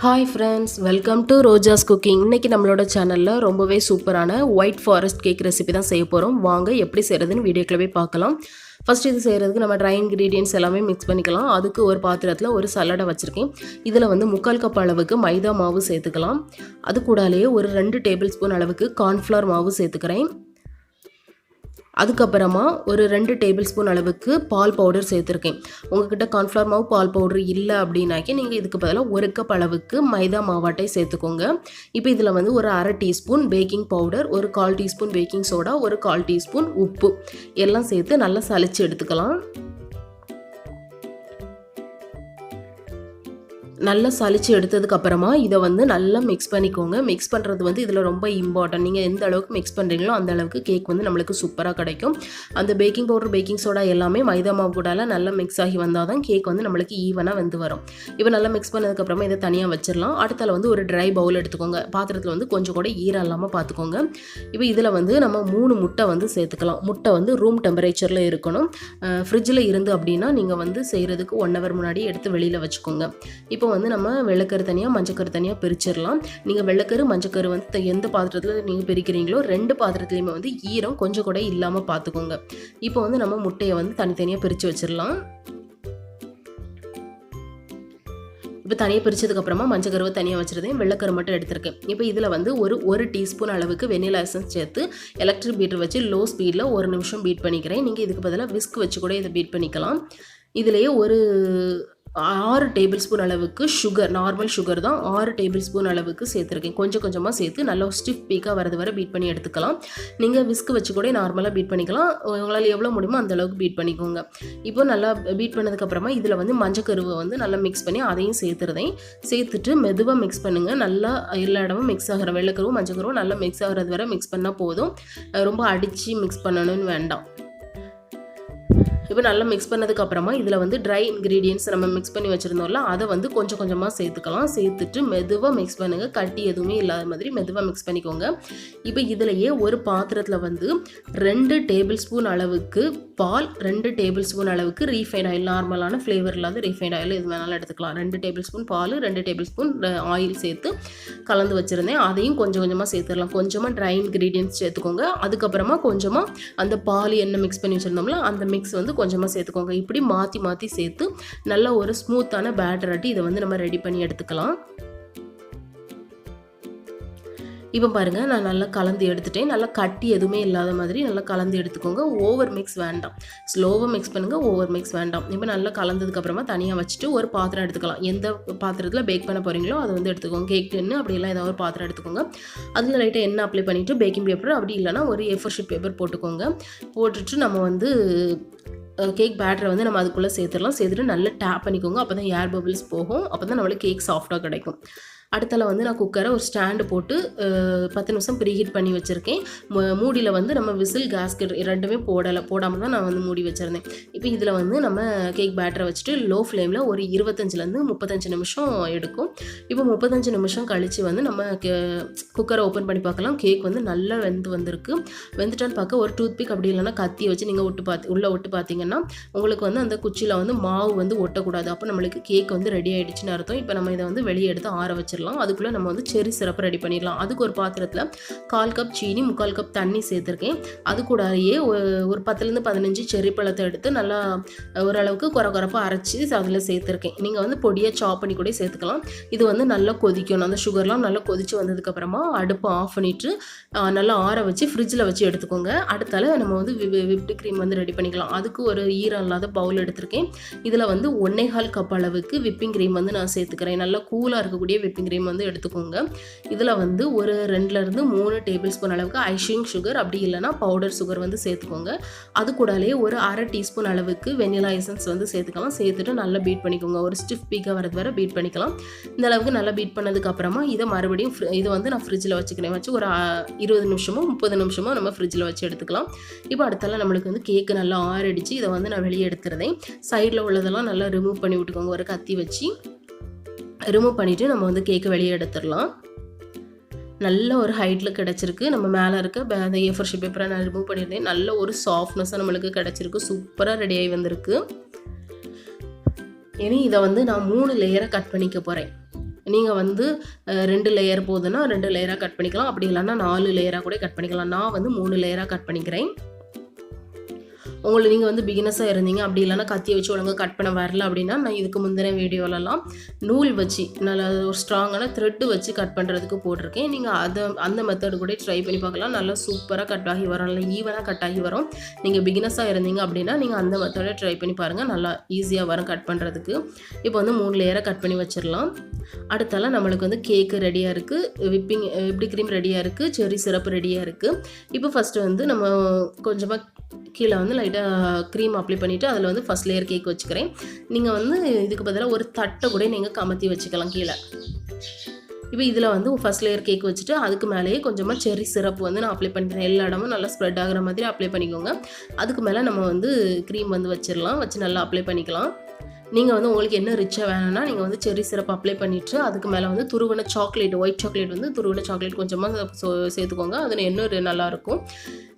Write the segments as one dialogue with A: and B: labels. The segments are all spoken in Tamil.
A: Hi friends, welcome to Roja's cooking. இன்றைக்கி நம்மளோட சேனலில் ரொம்பவே சூப்பரான ஒயிட் ஃபாரஸ்ட் கேக் ரெசிபி தான் செய்ய போகிறோம். வாங்க எப்படி செய்கிறதுன்னு வீடியோக்குள்ள போய் பார்க்கலாம். ஃபஸ்ட் இது செய்கிறதுக்கு நம்ம ட்ரை இன்க்ரீடியன்ட்ஸ் எல்லாமே மிக்ஸ் பண்ணிக்கலாம். அதுக்கு ஒரு பாத்திரத்தில் ஒரு சல்லடை வச்சுருக்கேன். இதில் வந்து 3/4 கப் அளவுக்கு மைதா மாவு சேர்த்துக்கலாம். அது கூடாலேயே ஒரு 2 டேபிள் ஸ்பூன் அளவுக்கு கார்ன்ஃப்ளவர் மாவு சேர்த்துக்கிறேன். அதுக்கப்புறமா ஒரு 2 டேபிள் ஸ்பூன் அளவுக்கு பால் பவுடர் சேர்த்துருக்கேன். உங்கள்கிட்ட கார்ன்ஃப்ளவர் மாவு பால் பவுடர் இல்லை அப்படின்னாக்கி நீங்கள் இதுக்கு பதிலாக 1 கப் அளவுக்கு மைதா மாவாட்டை சேர்த்துக்கோங்க. இப்போ இதில் வந்து ஒரு 1/2 டீஸ்பூன் பேக்கிங் பவுடர், ஒரு 1/4 டீஸ்பூன் பேக்கிங் சோடா, ஒரு 1/4 டீஸ்பூன் உப்பு எல்லாம் சேர்த்து நல்லா சலிச்சு எடுத்துக்கலாம். நல்லா சலிச்சு எடுத்ததுக்கப்புறமா இதை வந்து நல்லா மிக்ஸ் பண்ணிக்கோங்க. மிக்ஸ் பண்ணுறது வந்து இதில் ரொம்ப இம்பார்ட்டன்ட். நீங்கள் எந்த அளவுக்கு மிக்ஸ் பண்ணுறீங்களோ அந்த அளவுக்கு கேக் வந்து நம்மளுக்கு சூப்பராக கிடைக்கும். அந்த பேக்கிங் பவுடர், பேக்கிங் சோடா எல்லாமே மைதா மாவு கூடால நல்லா மிக்ஸ் ஆகி வந்தால் தான் கேக் வந்து நம்மளுக்கு ஈவனாக வந்து வரும். இப்போ நல்லா மிக்ஸ் பண்ணதுக்கப்புறமா இதை தனியாக வச்சிடலாம். அடுத்தால வந்து ஒரு ட்ரை பவுல் எடுத்துக்கோங்க. பாத்திரத்தில் வந்து கொஞ்சம் கூட ஈரம் இல்லாமல் பார்த்துக்கோங்க. இப்போ இதில் வந்து நம்ம 3 முட்டை வந்து சேர்த்துக்கலாம். முட்டை வந்து ரூம் டெம்பரேச்சரில் இருக்கணும். ஃப்ரிட்ஜில் இருந்து அப்படின்னா நீங்கள் வந்து செய்கிறதுக்கு 1 ஹவர் முன்னாடி எடுத்து வெளியில் வச்சுக்கோங்க. இப்போ வந்து நம்ம வெள்ளைக்கரு தனியாக, மஞ்சக்கரு தனியாக பிரிச்சிடலாம். நீங்கள் வெள்ளைக்கரு, மஞ்சக்கரு வந்து எந்த பாத்திரத்தில் நீங்கள் பிரிக்கிறீங்களோ 2 பாத்திரத்துலையுமே வந்து ஈரம் கொஞ்சம் கூட இல்லாமல் பார்த்துக்கோங்க. இப்போ வந்து நம்ம முட்டையை வந்து தனித்தனியாக பிரித்து வச்சிடலாம். இப்போ தனியாக பிரித்ததுக்கப்புறமா மஞ்சக்கருவை தனியாக வச்சுருந்தேன், வெள்ளைக்கரு மட்டும் எடுத்திருக்கேன். இப்போ இதில் வந்து ஒரு டீஸ்பூன் அளவுக்கு வெனிலா எசன்ஸ் சேர்த்து எலக்ட்ரிக் பீட்டர் வச்சு லோ ஸ்பீடில் 1 நிமிஷம் பீட் பண்ணிக்கிறேன். நீங்கள் இதுக்கு பதிலாக விஸ்க் வச்சு கூட இதை பீட் பண்ணிக்கலாம். இதிலேயே ஒரு 6 டேபிள் ஸ்பூன் அளவுக்கு சுகர், நார்மல் சுகர் தான், 6 டேபிள் ஸ்பூன் அளவுக்கு சேர்த்துருக்கேன். கொஞ்சம் கொஞ்சமாக சேர்த்து நல்லா ஸ்டிஃப் பீக்காக வரது வரை பீட் பண்ணி எடுத்துக்கலாம். நீங்கள் விஸ்க் வச்சு கூட நார்மலாக பீட் பண்ணிக்கலாம். உங்களால் எவ்வளோ முடியுமோ அந்த அளவுக்கு பீட் பண்ணிக்கோங்க. இப்போ நல்லா பீட் பண்ணதுக்கப்புறமா இதில் வந்து மஞ்சக்கருவை வந்து நல்லா மிக்ஸ் பண்ணி அதையும் சேர்த்துட்டு மெதுவாக மிக்ஸ் பண்ணுங்கள். நல்லா எல்லா இடமும் மிக்ஸ் ஆகிற வெள்ளைக்கருவும் மஞ்சக்கருவும் நல்லா மிக்ஸ் ஆகிறது வரை மிக்ஸ் பண்ணால் போதும். ரொம்ப அடித்து மிக்ஸ் பண்ணணும்னு வேண்டாம். இப்போ நல்லா மிக்ஸ் பண்ணதுக்கப்புறமா இதில் வந்து ட்ரை இன்க்ரீடியன்ட்ஸ் நம்ம மிக்ஸ் பண்ணி வச்சுருந்தோம்ல, அதை வந்து கொஞ்சம் கொஞ்சமாக சேர்த்துக்கலாம். சேர்த்துட்டு மெதுவாக மிக்ஸ் பண்ணுங்கள். கட்டி எதுவுமே இல்லாத மாதிரி மெதுவாக மிக்ஸ் பண்ணிக்கோங்க. இப்போ இதிலையே ஒரு பாத்திரத்தில் வந்து 2 டேபிள் ஸ்பூன் அளவுக்கு பால், 2 டேபிள் ஸ்பூன் அளவுக்கு ரீஃபைண்ட் ஆயில், நார்மலான ஃப்ளேவர் இல்லாத ரீஃபைண்ட் ஆயில் எது வேணாலும் எடுத்துக்கலாம். 2 டேபிள் ஸ்பூன் பால், 2 டேபிள் ஸ்பூன் ஆயில் சேர்த்து கலந்து வச்சுருந்தேன். அதையும் கொஞ்சம் கொஞ்சமாக சேர்த்துடலாம். கொஞ்சமாக ட்ரை இன்க்ரீடியன்ட்ஸ் சேர்த்துக்கோங்க. அதுக்கப்புறமா கொஞ்சமாக அந்த பால் என்ன மிக்ஸ் பண்ணி வச்சுருந்தோம்ல அந்த மிக்ஸ் வந்து கொஞ்சமாக சேர்த்துக்கோங்க. இப்படி மாற்றி மாற்றி சேர்த்து நல்ல ஒரு ஸ்மூத்தான பேட்டர் ஆட்டி இதை வந்து நம்ம ரெடி பண்ணி எடுத்துக்கலாம். இப்போ பாருங்கள், நான் நல்லா கலந்து எடுத்துட்டேன். நல்லா கட்டி எதுவுமே இல்லாத மாதிரி நல்லா கலந்து எடுத்துக்கோங்க. ஓவர் மிக்ஸ் வேண்டாம், ஸ்லோவாக மிக்ஸ் பண்ணுங்கள், ஓவர் மிக்ஸ் வேண்டாம். இப்போ நல்லா கலந்ததுக்கப்புறமா தனியாக வச்சுட்டு ஒரு பாத்திரம் எடுத்துக்கலாம். எந்த பாத்திரத்தில் பேக் பண்ண போகிறீங்களோ அதை வந்து எடுத்துக்கோங்க. கேக் டின்னு அப்படிலாம் ஏதாவது ஒரு பாத்திரம் எடுத்துக்கோங்க. அதில் லைட்டாக எண்ணெய் அப்ளை பண்ணிவிட்டு பேக்கிங் பேப்பர், அப்படி இல்லைனா ஒரு A4 ஷீட் பேப்பர் போட்டுக்கோங்க. போட்டுட்டு நம்ம வந்து கேக் பேட்டரை வந்து நம்ம அதுக்குள்ளே சேர்த்துடலாம். சேர்த்துட்டு நல்லா டேப் பண்ணிக்கோங்க. அப்போ தான் ஏர் பபிள்ஸ் போகும். அப்போ தான் நம்மளுக்கு கேக் சாஃப்டாக கிடைக்கும். அடுத்தால வந்து நான் குக்கரை ஒரு ஸ்டாண்டு போட்டு 10 நிமிஷம் ப்ரீஹீட் பண்ணி வச்சுருக்கேன். மூடியில் வந்து நம்ம விசில், கேஸ்கெட் ரெண்டுமே போடாமல் தான் நான் வந்து மூடி வச்சுருந்தேன். இப்போ இதில் வந்து நம்ம கேக் பேட்டரை வச்சுட்டு லோ ஃப்ளேமில் ஒரு 25லேருந்து 35 நிமிஷம் எடுக்கும். இப்போ 35 நிமிஷம் கழித்து வந்து நம்ம குக்கரை ஓப்பன் பண்ணி பார்க்கலாம். கேக் வந்து நல்லா வந்திருக்கு. வெந்துட்டான்னு பார்க்க ஒரு டூத்பிக் அப்படி இல்லைனா கத்தி வச்சு நீங்கள் உள்ளே விட்டு பார்த்தீங்கன்னா உங்களுக்கு வந்து அந்த குச்சியில் வந்து மாவு வந்து ஒட்டக்கூடாது. அப்போ நம்மளுக்கு கேக் வந்து ரெடி ஆகிடுச்சுன்னு அர்த்தம். இப்போ நம்ம இதை வந்து வெளியே எடுத்து ஆற வச்சிடலாம். அதுக்குள்ளே நம்ம வந்து செர்ரி சிரப்பு ரெடி பண்ணிடலாம். அதுக்கு ஒரு பாத்திரத்தில் 1/4 கப் சீனி, 3/4 கப் தண்ணி சேர்த்துருக்கேன். அது கூடயே ஒரு 10லேருந்து 15 செர்ரி பழத்தை எடுத்து நல்லா ஓரளவுக்கு குறப்பாக அரைச்சி அதில் சேர்த்துருக்கேன். நீங்கள் வந்து பொடியாக சாப் பண்ணி கூட சேர்த்துக்கலாம். இது வந்து நல்லா கொதிக்கணும். அந்த சுகர்லாம் நல்லா கொதித்து வந்ததுக்கப்புறமா அடுப்பை ஆஃப் பண்ணிவிட்டு நல்லா ஆற வச்சு ஃப்ரிட்ஜில் வச்சு எடுத்துக்கோங்க. அடுத்தால நம்ம வந்து விப்டு க்ரீம் வந்து ரெடி பண்ணிக்கலாம். அதுக்கு ஒரு ஈரம் இல்லாத பவுல் எடுத்திருக்கேன். இதில் வந்து 1/4 கப் அளவுக்கு விப்பிங் க்ரீம் வந்து நான் சேர்த்துக்கிறேன். நல்லா கூலாக இருக்கக்கூடிய விப்பிங் க்ரீம் வந்து எடுத்துக்கோங்க. இதில் வந்து ஒரு 2லேருந்து 3 டேபிள் ஸ்பூன் அளவுக்கு ஐசிங் சுகர், அப்படி இல்லைனா பவுடர் சுகர் வந்து சேர்த்துக்கோங்க. அது கூடலேயே ஒரு 1/2 டீஸ்பூன் அளவுக்கு வெனிலா எசன்ஸ் வந்து சேர்த்துக்கலாம். சேர்த்துட்டு நல்லா பீட் பண்ணிக்கோங்க. ஒரு ஸ்டிஃப் பீக்காக வரது வரை பீட் பண்ணிக்கலாம். இந்த அளவுக்கு நல்லா பீட் பண்ணதுக்கப்புறமா இதை மறுபடியும் இதை வந்து நான் ஃப்ரிட்ஜில் வச்சுக்கிறேன். வச்சு ஒரு 20 நிமிஷமோ 30 நிமிஷமோ நம்ம ஃப்ரிட்ஜில் வச்சு எடுத்துக்கலாம். இப்போ அடுத்தால நம்மளுக்கு வந்து கேக்கு நல்லா ஆறடிச்சு இதை வந்து நான் வெளியே எடுத்துருந்தேன். சைடில் உள்ளதெல்லாம் நல்லா ரிமூவ் பண்ணி விட்டுக்கோங்க. ஒரு கத்தி வச்சு ரிமூவ் பண்ணிவிட்டு நம்ம வந்து கேக்கு வெளியே எடுத்துடலாம். நல்ல ஒரு ஹைட்டில் கிடச்சிருக்கு. நம்ம மேலே இருக்க அந்த A4 ஷீட் பேப்பரை நான் ரிமூவ் பண்ணியிருந்தேன். நல்ல ஒரு சாஃப்ட்னஸாக நம்மளுக்கு கிடச்சிருக்கு. சூப்பராக ரெடியாகி வந்திருக்கு. இனி இதை வந்து நான் 3 லேயராக கட் பண்ணிக்க போகிறேன். நீங்கள் வந்து 2 லேயர் போதுன்னா 2 லேயராக கட் பண்ணிக்கலாம், அப்படி இல்லைன்னா 4 லேயராக கூட கட் பண்ணிக்கலாம். நான் வந்து 3 லேயராக கட் பண்ணிக்கிறேன். நீங்கள் வந்து பிகினஸாக இருந்தீங்க, அப்படி இல்லைன்னா கத்தியை வச்சு ஒழுங்காக கட் பண்ண வரல அப்படின்னா, நான் இதுக்கு முந்தின வீடியோலலாம் நூல் வச்சு நல்லா ஒரு ஸ்ட்ராங்கான த்ரெட்டு வச்சு கட் பண்ணுறதுக்கு போட்டிருக்கேன். நீங்கள் அந்த மெத்தடு கூட ட்ரை பண்ணி பார்க்கலாம். நல்லா சூப்பராக கட் ஆகி வரும், நல்லா ஈவனாக கட் ஆகி வரும். நீங்கள் பிகினஸாக இருந்தீங்க அப்படின்னா நீங்கள் அந்த மெத்தடை ட்ரை பண்ணி பாருங்கள், நல்லா ஈஸியாக வரும் கட் பண்ணுறதுக்கு. இப்போ வந்து 3 லேயராக கட் பண்ணி வச்சிடலாம். அடுத்தால நம்மளுக்கு வந்து கேக்கு ரெடியாக இருக்குது, விப்பிங் க்ரீம் ரெடியாக இருக்குது, செர்ரி சிரப்பு ரெடியாக இருக்குது. இப்போ ஃபஸ்ட்டு வந்து நம்ம கொஞ்சமாக கீழே வந்து லைட்டாக க்ரீம் அப்ளை பண்ணிவிட்டு அதில் வந்து ஃபஸ்ட் லேயர் கேக் வச்சுக்கிறேன். நீங்கள் வந்து இதுக்கு பதிலாக ஒரு தட்டை கூட நீங்கள் கமத்தி வச்சுக்கலாம் கீழே. இப்போ இதில் வந்து ஃபஸ்ட் லேயர் கேக் வச்சுட்டு அதுக்கு மேலேயே கொஞ்சமாக செர்ரி சிரப்பு வந்து நான் அப்ளை பண்ணிக்கிறேன். எல்லா இடமும் நல்லா ஸ்ப்ரெட் ஆகிற மாதிரி அப்ளை பண்ணிக்கோங்க. அதுக்கு மேலே நம்ம வந்து க்ரீம் வந்து வச்சிடலாம், வச்சு நல்லா அப்ளை பண்ணிக்கலாம். நீங்கள் வந்து உங்களுக்கு என்ன ரிச்சாக வேணும்னா நீங்கள் வந்து செர்ரி சிரப் அப்ளை பண்ணிவிட்டு அதுக்கு மேலே வந்து துருவன சாக்லேட், ஒயிட் சாக்லேட் வந்து துருவன சாக்லேட் கொஞ்சமாக சேர்த்துக்கோங்க. அது இன்னும் நல்லாயிருக்கும்.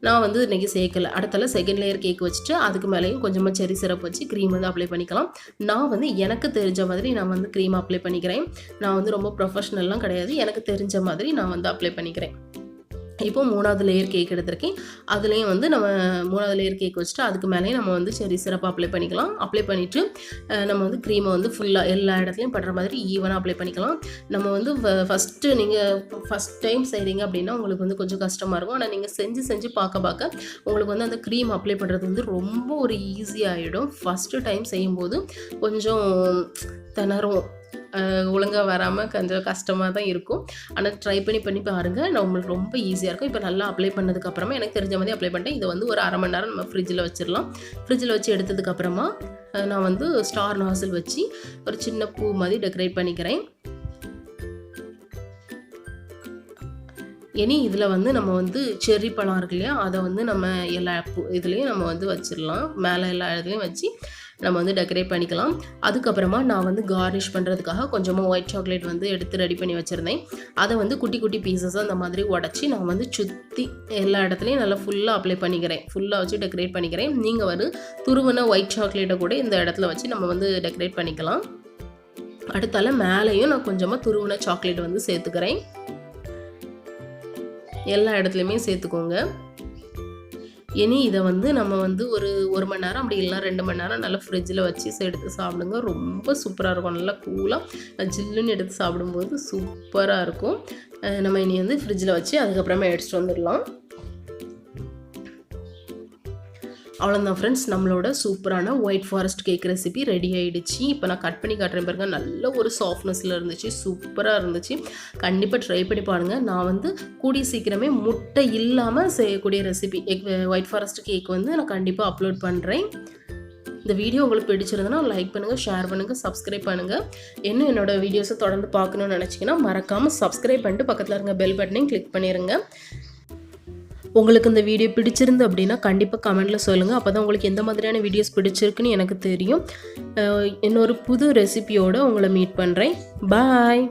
A: நான் வந்து இன்றைக்கி சேர்க்கலை. அடுத்தால செகண்ட் லேயர் கேக் வச்சுட்டு அதுக்கு மேலேயும் கொஞ்சமாக செர்ரி சிரப் வச்சு க்ரீம் வந்து அப்ளை பண்ணிக்கலாம். நான் வந்து எனக்கு தெரிஞ்ச மாதிரி நான் வந்து க்ரீம் அப்ளை பண்ணிக்கிறேன். நான் வந்து ரொம்ப ப்ரொஃபஷ்னல்லாம் கிடையாது, எனக்கு தெரிஞ்ச மாதிரி நான் வந்து அப்ளை பண்ணிக்கிறேன். இப்போ 3வது லேயர் கேக் எடுத்திருக்கேன். அதுலேயும் வந்து நம்ம 3வது லேயர் கேக் வச்சுட்டு அதுக்கு மேலேயும் நம்ம வந்து செர்ரி சிரப் அப்ளை பண்ணிக்கலாம். அப்ளை பண்ணிவிட்டு நம்ம வந்து க்ரீமை வந்து ஃபுல்லாக எல்லா இடத்துலையும் படுற மாதிரி ஈவனாக அப்ளை பண்ணிக்கலாம். நம்ம வந்து நீங்கள் ஃபஸ்ட் டைம் செய்கிறீங்க அப்படின்னா உங்களுக்கு வந்து கொஞ்சம் கஷ்டமாக இருக்கும். ஆனால் நீங்கள் செஞ்சு பார்க்க உங்களுக்கு வந்து அந்த க்ரீம் அப்ளை பண்ணுறது வந்து ரொம்ப ஒரு ஈஸியாகிடும். ஃபஸ்ட்டு டைம் செய்யும்போது கொஞ்சம் திணறும், ஒழுங்காக வராமல் கொஞ்சம் கஷ்டமாக தான் இருக்கும். ஆனால் ட்ரை பண்ணி பாருங்கள், நம்மளுக்கு ரொம்ப ஈஸியாக இருக்கும். இப்போ நல்லா அப்ளை பண்ணதுக்கப்புறமா எனக்கு தெரிஞ்ச மாதிரி அப்ளை பண்ணிட்டேன். இதை வந்து ஒரு 1/2 மணி நேரம் நம்ம ஃப்ரிட்ஜில் வச்சிடலாம். ஃப்ரிட்ஜில் வச்சு எடுத்ததுக்கப்புறமா நான் வந்து ஸ்டார் நாசில் வச்சு ஒரு சின்ன பூ மாதிரி டெக்கரேட் பண்ணிக்கிறேன். இனி இதில் வந்து நம்ம வந்து செர்ரி பழம் இருக்கு இல்லையா, அதை வந்து நம்ம எல்லா இதுலேயும் நம்ம வந்து வச்சிடலாம். மேலே எல்லா இடத்துலையும் வச்சு நம்ம வந்து டெக்கரேட் பண்ணிக்கலாம். அதுக்கப்புறமா நான் வந்து கார்னிஷ் பண்ணுறதுக்காக கொஞ்சமாக ஒயிட் சாக்லேட் வந்து எடுத்து ரெடி பண்ணி வச்சுருந்தேன். அதை வந்து குட்டி குட்டி பீசஸாக அந்த மாதிரி உடச்சி நான் வந்து சுற்றி எல்லா இடத்துலையும் நல்லா ஃபுல்லாக அப்ளை பண்ணிக்கிறேன், ஃபுல்லாக வச்சு டெக்கரேட் பண்ணிக்கிறேன். நீங்கள் வந்து துருவன ஒயிட் சாக்லேட்டை கூட இந்த இடத்துல வச்சு நம்ம வந்து டெக்கரேட் பண்ணிக்கலாம். அடுத்தால மேலேயும் நான் கொஞ்சமாக துருவன சாக்லேட் வந்து சேர்த்துக்கிறேன். எல்லா இடத்துலையுமே சேர்த்துக்கோங்க. இனி இதை வந்து நம்ம வந்து ஒரு 1 மணி நேரம் அப்படி இல்லைனா 2 மணி நேரம் நல்லா ஃப்ரிட்ஜில் வச்சு எடுத்து சாப்பிடுங்க. ரொம்ப சூப்பராக இருக்கும். நல்லா கூலாக ஜில்லுன்னு எடுத்து சாப்பிடும்போது சூப்பராக இருக்கும். நம்ம இனி வந்து ஃப்ரிட்ஜில் வச்சு அதுக்கப்புறமா எடுத்துகிட்டு வந்துடலாம். அவ்வளோதான் ஃப்ரெண்ட்ஸ், நம்மளோட சூப்பரான white forest cake recipe ready ஆகிடுச்சு. இப்போ நான் கட் பண்ணி காட்டுறேன் பாருங்கள், நல்ல ஒரு சாஃப்ட்னஸில் இருந்துச்சு, சூப்பராக இருந்துச்சு. கண்டிப்பாக ட்ரை பண்ணி பாருங்கள். நான் வந்து கூடிய சீக்கிரமே முட்டை இல்லாமல் செய்யக்கூடிய ரெசிபி ஒயிட் ஃபாரஸ்ட் கேக் வந்து நான் கண்டிப்பாக அப்லோட் பண்ணுறேன். இந்த வீடியோ உங்களுக்கு பிடிச்சிருந்ததுன்னா லைக் பண்ணுங்கள், ஷேர் பண்ணுங்கள், சப்ஸ்கிரைப் பண்ணுங்கள். இன்னும் என்னோடய வீடியோஸை தொடர்ந்து பார்க்கணுன்னு நினச்சிங்கன்னா மறக்காமல் சப்ஸ்கிரைப் பண்ணிட்டு பக்கத்தில் இருக்க பெல் பட்டனையும் கிளிக் பண்ணிடுங்க. உங்களுக்கு இந்த வீடியோ பிடிச்சிருந்து அப்படின்னா கண்டிப்பாக கமெண்ட்டில் சொல்லுங்கள். அப்போ தான் உங்களுக்கு எந்த மாதிரியான வீடியோஸ் பிடிச்சிருக்குன்னு எனக்கு தெரியும். இன்னொரு புது ரெசிபியோடு உங்களை மீட் பண்ணுறேன். பாய்.